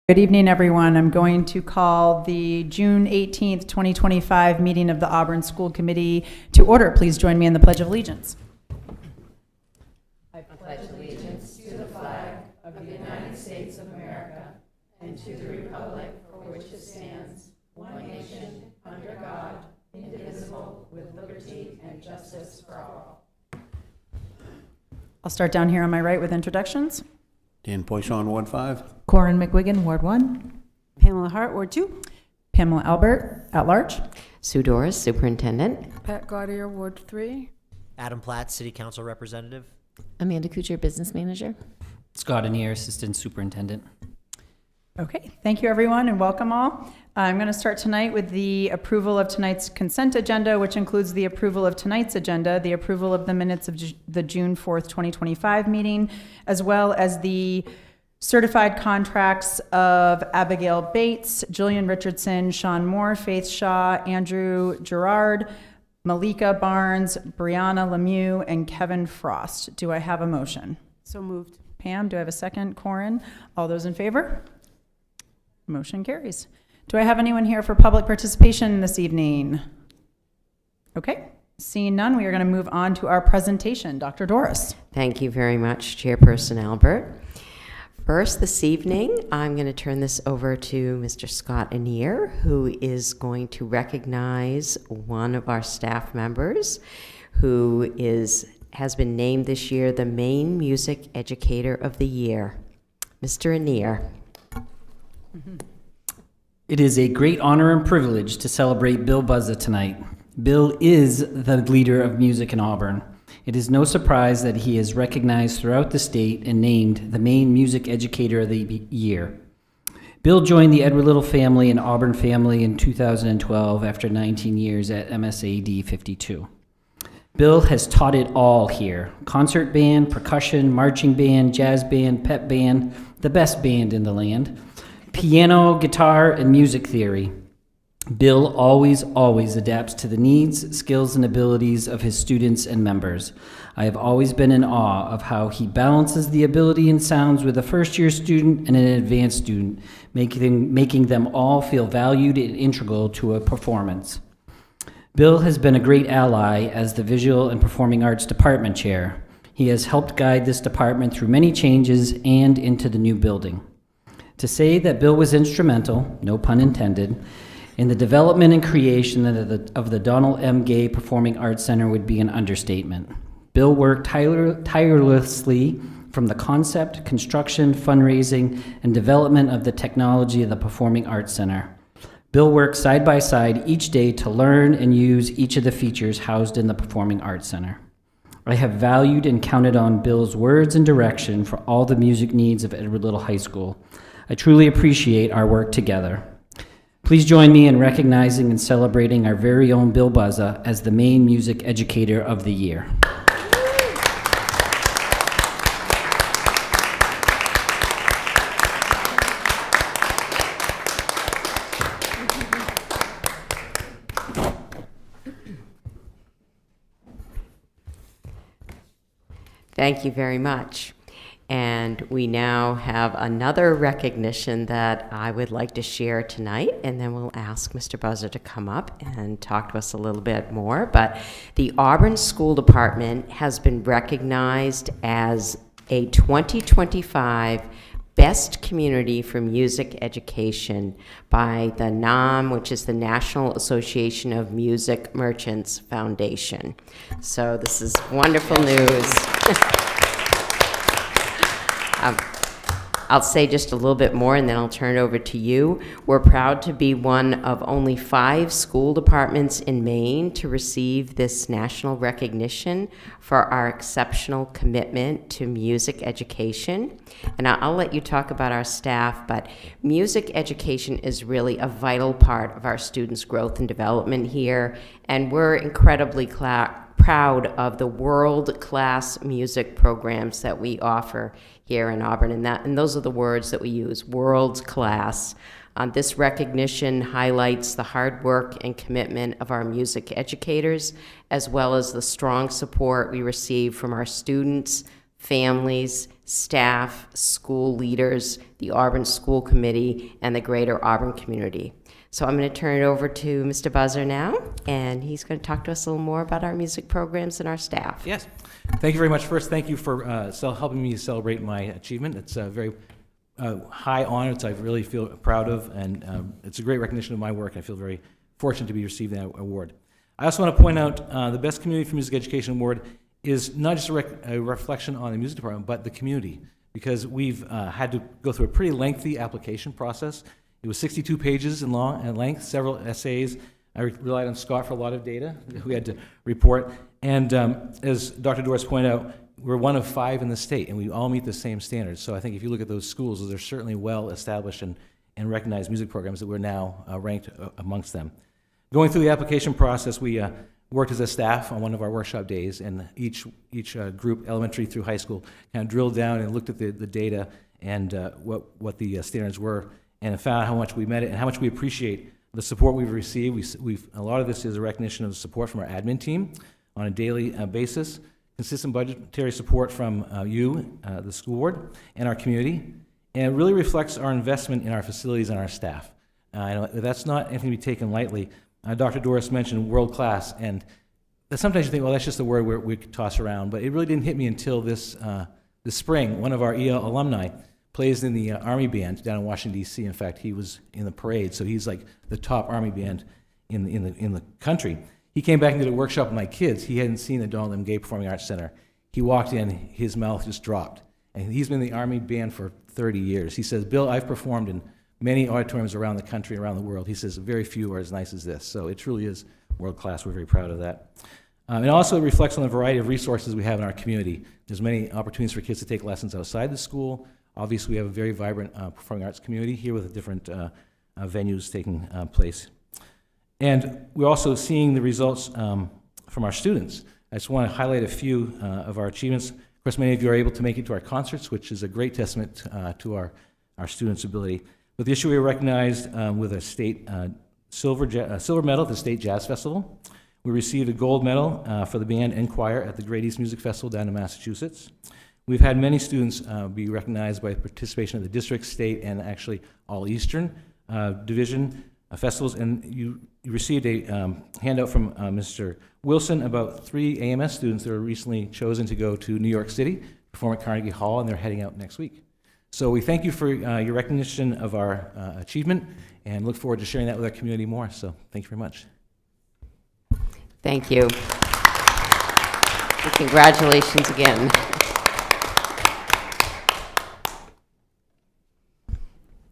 Good evening, everyone. I'm going to call the June 18th, 2025 meeting of the Auburn School Committee to order. Please join me in the Pledge of Allegiance. I pledge allegiance to the flag of the United States of America and to the republic for which it stands, one nation, under God, indivisible, with liberty and justice for all. I'll start down here on my right with introductions. Dan Poisson, Ward 5. Corin McWiggin, Ward 1. Pamela Hart, Ward 2. Pamela Albert, at large. Sue Doris, Superintendent. Pat Gaudier, Ward 3. Adam Platt, City Council Representative. Amanda Kuchar, Business Manager. Scott Anier, Assistant Superintendent. Okay, thank you, everyone, and welcome all. I'm going to start tonight with the approval of tonight's consent agenda, which includes the approval of tonight's agenda, the approval of the minutes of the June 4th, 2025 meeting, as well as the certified contracts of Abigail Bates, Jillian Richardson, Sean Moore, Faith Shaw, Andrew Gerard, Malika Barnes, Brianna Lemieux, and Kevin Frost. Do I have a motion? So moved. Pam, do I have a second? Corin? All those in favor? Motion carries. Do I have anyone here for public participation this evening? Okay, seeing none, we are going to move on to our presentation. Dr. Doris. Thank you very much, Chairperson Albert. First, this evening, I'm going to turn this over to Mr. Scott Anier, who is going to recognize one of our staff members who has been named this year the Maine Music Educator of the Year. Mr. Anier. It is a great honor and privilege to celebrate Bill Buzza tonight. Bill is the leader of music in Auburn. It is no surprise that he is recognized throughout the state and named the Maine Music Educator of the Year. Bill joined the Edward Little family and Auburn family in 2012 after 19 years at MSAD 52. Bill has taught it all here: concert band, percussion, marching band, jazz band, pep band, the best band in the land, piano, guitar, and music theory. Bill always adapts to the needs, skills, and abilities of his students and members. I have always been in awe of how he balances the ability and sounds with a first-year student and an advanced student, making them all feel valued and integral to a performance. Bill has been a great ally as the Visual and Performing Arts Department Chair. He has helped guide this department through many changes and into the new building. To say that Bill was instrumental, no pun intended, in the development and creation of the Donald M. Gay Performing Arts Center would be an understatement. Bill worked tirelessly from the concept, construction, fundraising, and development of the technology of the Performing Arts Center. Bill worked side by side each day to learn and use each of the features housed in the Performing Arts Center. I have valued and counted on Bill's words and direction for all the music needs of Edward Little High School. I truly appreciate our work together. Please join me in recognizing and celebrating our very own Bill Buzza as the Maine Music Educator of the Year. Thank you very much. And we now have another recognition that I would like to share tonight, and then we'll ask Mr. Buzzer to come up and talk to us a little bit more. But the Auburn School Department has been recognized as a 2025 Best Community for Music Education by the NAM, which is the National Association of Music Merchants Foundation. So this is wonderful news. I'll say just a little bit more and then I'll turn it over to you. We're proud to be one of only 5 school departments in Maine to receive this national recognition for our exceptional commitment to music education. And I'll let you talk about our staff, but music education is really a vital part of our students' growth and development here, and we're incredibly proud of the world-class music programs that we offer here in Auburn, and those are the words that we use, world-class. This recognition highlights the hard work and commitment of our music educators, as well as the strong support we receive from our students, families, staff, school leaders, the Auburn School Committee, and the greater Auburn community. So I'm going to turn it over to Mr. Buzzer now, and he's going to talk to us a little more about our music programs and our staff. Yes. Thank you very much. First, thank you for helping me celebrate my achievement. It's a very high honor that I really feel proud of, and it's a great recognition of my work. I feel very fortunate to be receiving that award. I also want to point out the Best Community for Music Education Award is not just a reflection on the music department, but the community, because we've had to go through a pretty lengthy application process. It was 62 pages in length, several essays. I relied on Scott for a lot of data we had to report. And as Dr. Doris pointed out, we're one of 5 in the state, and we all meet the same standards. So I think if you look at those schools, those are certainly well-established and recognized music programs that we're now ranked amongst them. Going through the application process, we worked as a staff on one of our workshop days, and each group, elementary through high school, kind of drilled down and looked at the data and what the standards were, and found how much we met it and how much we appreciate the support we've received. A lot of this is a recognition of the support from our admin team on a daily basis, consistent budgetary support from you, the school board, and our community, and it really reflects our investment in our facilities and our staff. That's not anything to be taken lightly. Dr. Doris mentioned world-class, and sometimes you think, well, that's just a word we could toss around, but it really didn't hit me until this spring. One of our EL alumni plays in the Army band down in Washington, D.C. In fact, he was in the parade, so he's like the top Army band in the country. He came back and did a workshop with my kids. He hadn't seen the Donald M. Gay Performing Arts Center. He walked in, his mouth just dropped. And he's been in the Army band for 30 years. He says, Bill, I've performed in many auditoriums around the country, around the world. He says, very few are as nice as this. So it truly is world-class. We're very proud of that. It also reflects on the variety of resources we have in our community. There's many opportunities for kids to take lessons outside the school. Obviously, we have a very vibrant performing arts community here with different venues taking place. And we're also seeing the results from our students. I just want to highlight a few of our achievements. Of course, many of you are able to make it to our concerts, which is a great testament to our students' ability. But this year we were recognized with a state silver medal at the State Jazz Festival. We received a gold medal for the band and choir at the Great East Music Festival down in Massachusetts. We've had many students be recognized by participation at the district, state, and actually all Eastern division festivals. And you received a handout from Mr. Wilson about 3 AMS students that were recently chosen to go to New York City, perform at Carnegie Hall, and they're heading out next week. So we thank you for your recognition of our achievement and look forward to sharing that with our community more. So thank you very much. Thank you. And congratulations again.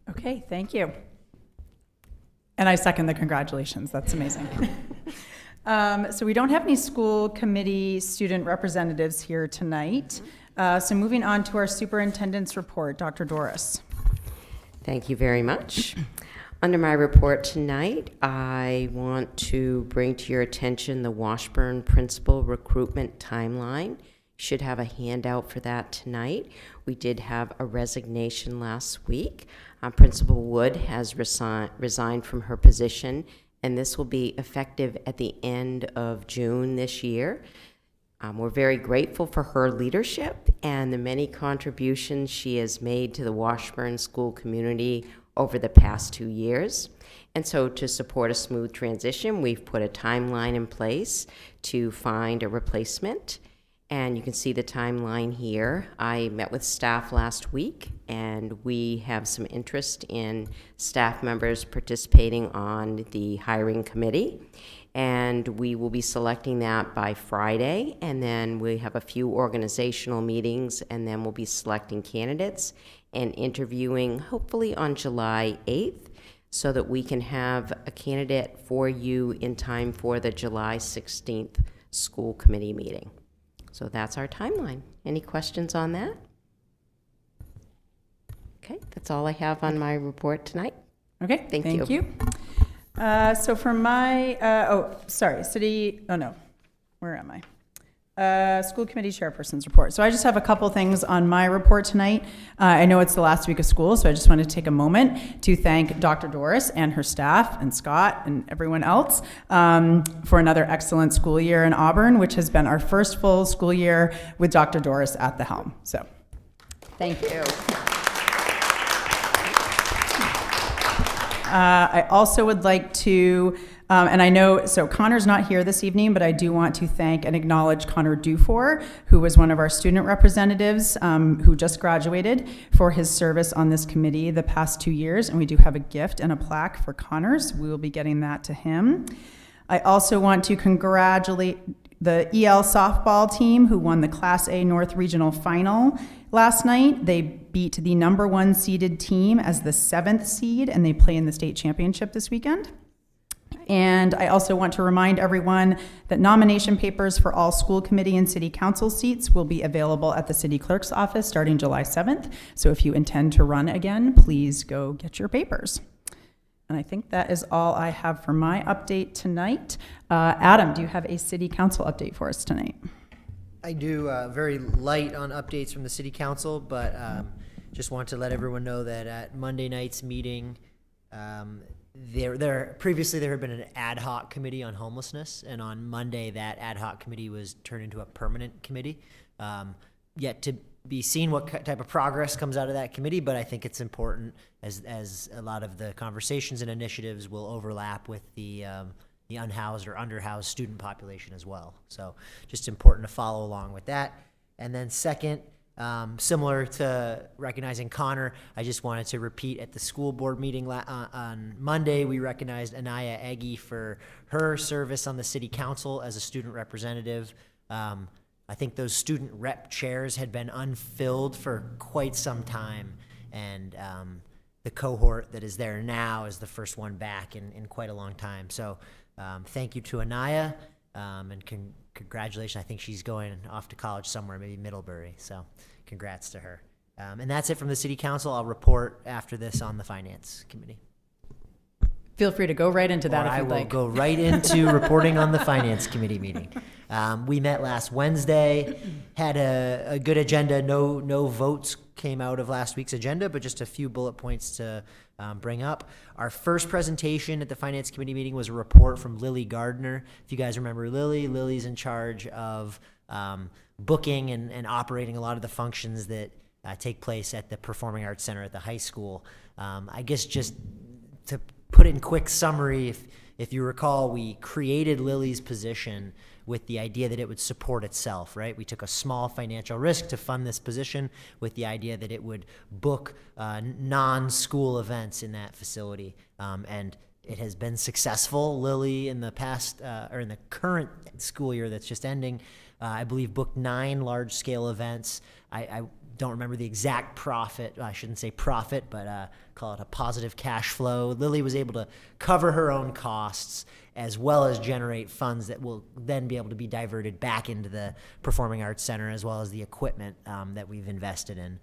Okay, thank you. And I second the congratulations. That's amazing. So we don't have any school committee student representatives here tonight. So moving on to our superintendent's report, Dr. Doris. Thank you very much. Under my report tonight, I want to bring to your attention the Washburn Principal Recruitment Timeline. You should have a handout for that tonight. We did have a resignation last week. Principal Wood has resigned from her position, and this will be effective at the end of June this year. We're very grateful for her leadership and the many contributions she has made to the Washburn school community over the past 2 years. And so to support a smooth transition, we've put a timeline in place to find a replacement. And you can see the timeline here. I met with staff last week, and we have some interest in staff members participating on the hiring committee. And we will be selecting that by Friday, and then we have a few organizational meetings, and then we'll be selecting candidates and interviewing hopefully on July 8th so that we can have a candidate for you in time for the July 16th school committee meeting. So that's our timeline. Any questions on that? Okay, that's all I have on my report tonight. Okay, Thank thank you. So for my, where am I? School committee chairperson's report. So I just have a couple things on my report tonight. I know it's the last week of school, so I just wanted to take a moment to thank Dr. Doris and her staff and Scott and everyone else for another excellent school year in Auburn, which has been our first full school year with Dr. Doris at the helm. So thank you. I also would like to, and I know, so Connor's not here this evening, but I do want to thank and acknowledge Connor Dufour, who was one of our student representatives who just graduated, for his service on this committee the past 2 years. And we do have a gift and a plaque for Connor's. We will be getting that to him. I also want to congratulate the EL softball team who won the Class A North Regional Final last night. They beat the number 1 seeded team as the 7th seed, and they play in the state championship this weekend. And I also want to remind everyone that nomination papers for all school committee and city council seats will be available at the city clerk's office starting July 7th. So if you intend to run again, please go get your papers. And I think that is all I have for my update tonight. Adam, do you have a city council update for us tonight? I do, very light on updates from the city council, but just want to let everyone know that at Monday night's meeting, previously there had been an ad hoc committee on homelessness, and on Monday that ad hoc committee was turned into a permanent committee. Yet to be seen what type of progress comes out of that committee, but I think it's important as a lot of the conversations and initiatives will overlap with the unhoused or underhoused student population as well. So just important to follow along with that. And then second, similar to recognizing Connor, I just wanted to repeat at the school board meeting on Monday, we recognized Anaya Eggy for her service on the city council as a student representative. I think those student rep chairs had been unfilled for quite some time, and the cohort that is there now is the first one back in quite a long time. So thank you to Anaya, and congratulations. I think she's going off to college somewhere, maybe Middlebury, so congrats to her. And that's it from the city council. I'll report after this on the finance committee. Feel free to go right into that Or if I you'd will like. go right into reporting on the finance committee meeting. We met last Wednesday, had a good agenda. No votes came out of last week's agenda, but just a few bullet points to bring up. Our first presentation at the finance committee meeting was a report from Lily Gardner. If you guys remember Lily's in charge of booking and operating a lot of the functions that take place at the Performing Arts Center at the high school. I guess just to put it in quick summary, if you recall, we created Lily's position with the idea that it would support itself, right? We took a small financial risk to fund this position with the idea that it would book non-school events in that facility. And it has been successful. Lily in the past, or in the current school year that's just ending, I believe booked 9 large-scale events. I don't remember the exact profit. I shouldn't say profit, but call it a positive cash flow. Lily was able to cover her own costs as well as generate funds that will then be able to be diverted back into the Performing Arts Center as well as the equipment that we've invested in.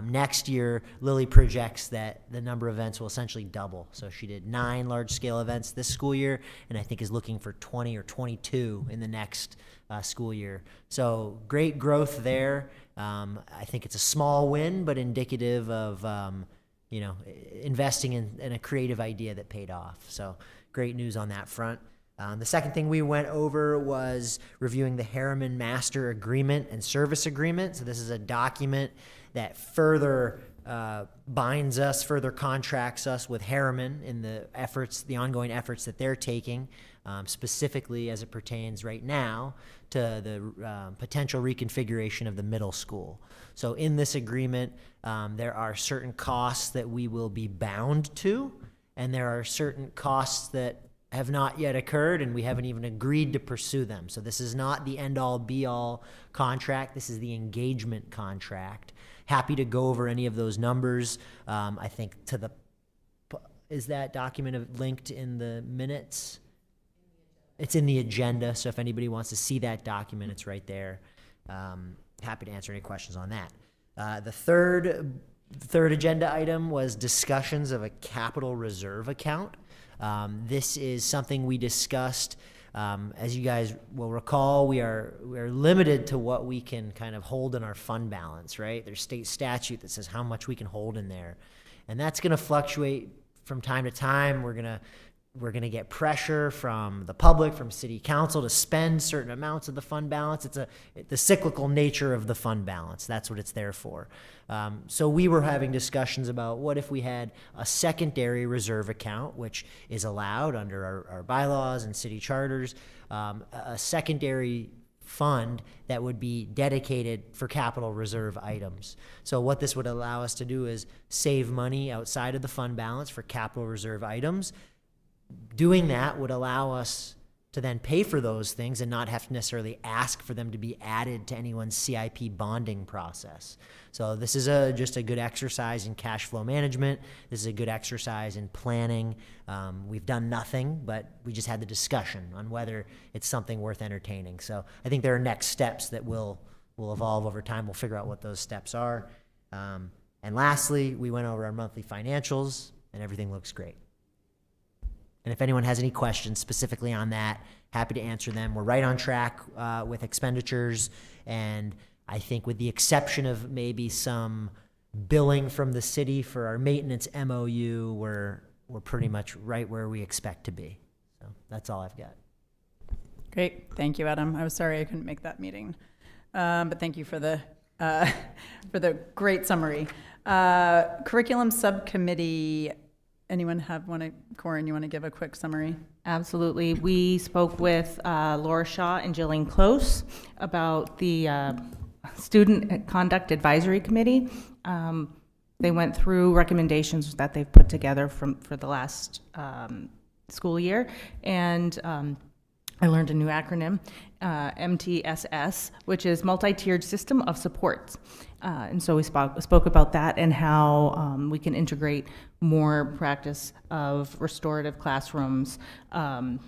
Next year, Lily projects that the number of events will essentially double. So she did 9 large-scale events this school year, and I think is looking for 20 or 22 in the next school year. So great growth there. I think it's a small win, but indicative of investing in a creative idea that paid off. So great news on that front. The second thing we went over was reviewing the Harriman Master Agreement and Service Agreement. So this is a document that further binds us, further contracts us with Harriman in the ongoing efforts that they're taking, specifically as it pertains right now to the potential reconfiguration of the middle school. So in this agreement, there are certain costs that we will be bound to, and there are certain costs that have not yet occurred, and we haven't even agreed to pursue them. So this is not the end-all, be-all contract. This is the engagement contract. Happy to go over any of those numbers. I think is that document linked in the minutes? It's in the agenda, so if anybody wants to see that document, it's right there. Happy to answer any questions on that. The third agenda item was discussions of a capital reserve account. This is something we discussed As you guys will recall, we are limited to what we can kind of hold in our fund balance, right? There's state statute that says how much we can hold in there. And that's going to fluctuate from time to time. We're going to get pressure from the public, from city council to spend certain amounts of the fund balance. It's the cyclical nature of the fund balance. That's what it's there for. So we were having discussions about what if we had a secondary reserve account, which is allowed under our bylaws and city charters, a secondary fund that would be dedicated for capital reserve items. So what this would allow us to do is save money outside of the fund balance for capital reserve items. Doing that would allow us to then pay for those things and not have to necessarily ask for them to be added to anyone's CIP bonding process. So this is just a good exercise in cash flow management. This is a good exercise in planning. We've done nothing, but we just had the discussion on whether it's something worth entertaining. So I think there are next steps that will evolve over time. We'll figure out what those steps are. And lastly, we went over our monthly financials, and everything looks great. And if anyone has any questions specifically on that, happy to answer them. We're right on track with expenditures, and I think with the exception of maybe some billing from the city for our maintenance MOU, we're pretty much right where we expect to be. So that's all I've got. Great. Thank you, Adam. I was sorry I couldn't make that meeting. But thank you for the great summary. Curriculum subcommittee. Anyone Corin, you want to give a quick summary? Absolutely. We spoke with Laura Shaw and Jillian Close about the Student Conduct Advisory Committee. They went through recommendations that they've put together for the last school year, and I learned a new acronym, MTSS, which is Multi-Tiered System of Supports. And so we spoke about that and how we can integrate more practice of restorative classrooms and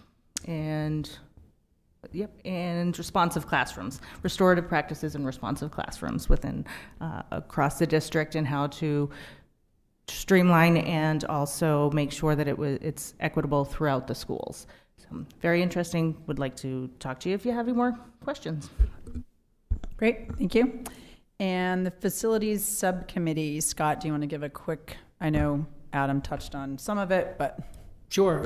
responsive classrooms, restorative practices and responsive classrooms within across the district, and how to streamline and also make sure that it's equitable throughout the schools. So very interesting. Would like to talk to you if you have any more questions. Great, thank you. And the facilities subcommittee, Scott, do you want to give a quick, I know Adam touched on some of it, but. Sure.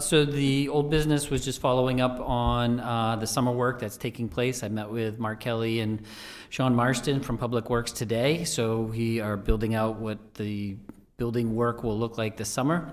So the old business was just following up on the summer work that's taking place. I met with Mark Kelly and Sean Marston from Public Works today. So we are building out what the building work will look like this summer.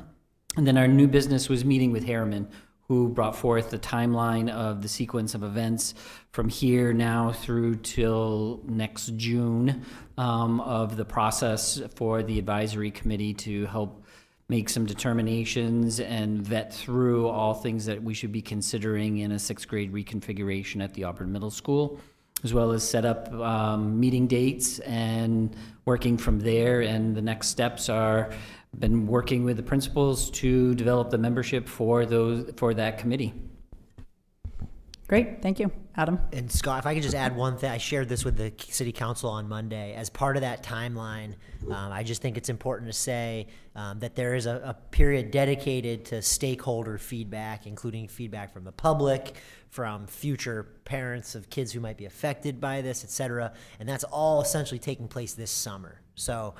And then our new business was meeting with Harriman, who brought forth the timeline of the sequence of events from here now through till next June of the process for the advisory committee to help make some determinations and vet through all things that we should be considering in a sixth grade reconfiguration at the Auburn Middle School, as well as set up meeting dates and working from there. And the next steps are been working with the principals to develop the membership for that committee. Great, thank you. Adam? And Scott, if I could just add one thing, I shared this with the city council on Monday. As part of that timeline, I just think it's important to say that there is a period dedicated to stakeholder feedback, including feedback from the public, from future parents of kids who might be affected by this, et cetera. And that's all essentially taking place this summer. So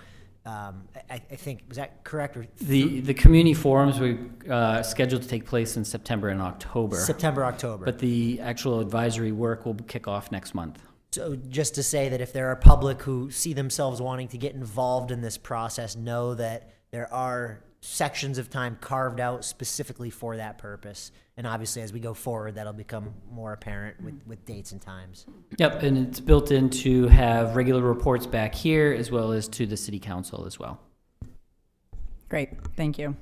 I think, was that correct? Or The community forums were scheduled to take place in September and October. September, October. But the actual advisory work will kick off next month. So just to say that if there are public who see themselves wanting to get involved in this process, know that there are sections of time carved out specifically for that purpose. And obviously, as we go forward, that'll become more apparent with dates and times. Yep, and it's built in to have regular reports back here as well as to the city council as well. Great, thank you.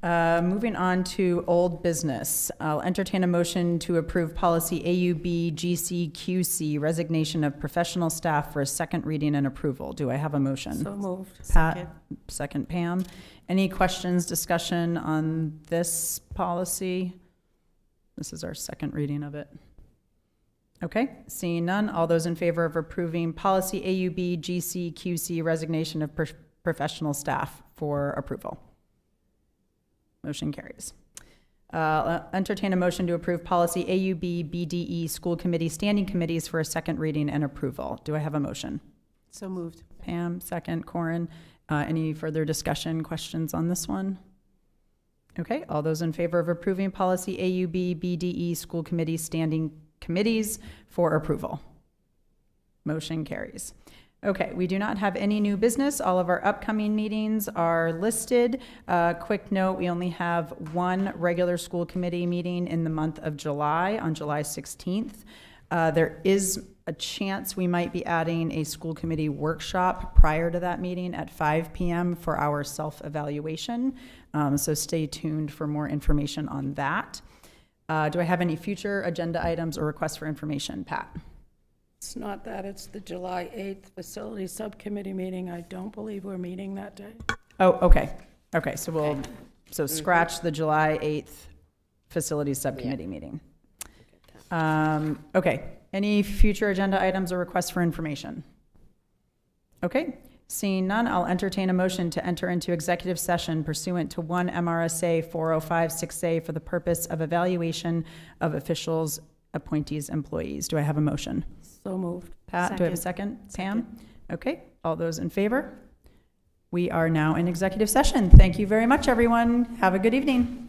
Moving on to old business. I'll entertain a motion to approve policy AUB GCQC, resignation of professional staff, for a second reading and approval. Do I have a motion? So moved. Pat, second Pam. Any questions, discussion on this policy? This is our second reading of it. Okay, seeing none, all those in favor of approving policy AUB GCQC, resignation of professional staff, for approval? Motion carries. Entertain a motion to approve policy AUB BDE school committee standing committees for a second reading and approval. Do I have a motion? So moved. Pam, second. Corin, any further discussion, questions on this one? Okay, all those in favor of approving policy AUB BDE school committee standing committees for approval? Motion carries. Okay, we do not have any new business. All of our upcoming meetings are listed. Quick note, we only have one regular school committee meeting in the month of July, on July 16th. There is a chance we might be adding a school committee workshop prior to that meeting at 5 p.m. for our self-evaluation. So stay tuned for more information on that. Do I have any future agenda items or requests for information, Pat? It's not that, it's the July 8th Facility Subcommittee meeting. I don't believe we're meeting that day. Oh, okay. Okay, so we'll, scratch the July 8th Facilities Subcommittee meeting. Okay, any future agenda items or requests for information? Okay, seeing none, I'll entertain a motion to enter into executive session pursuant to 1 MRSA 405-6A for the purpose of evaluation of officials, appointees, employees. Do I have a motion? So moved. Pat, do I have a second? Pam? Okay, all those in favor? We are now in executive session. Thank you very much, everyone. Have a good evening.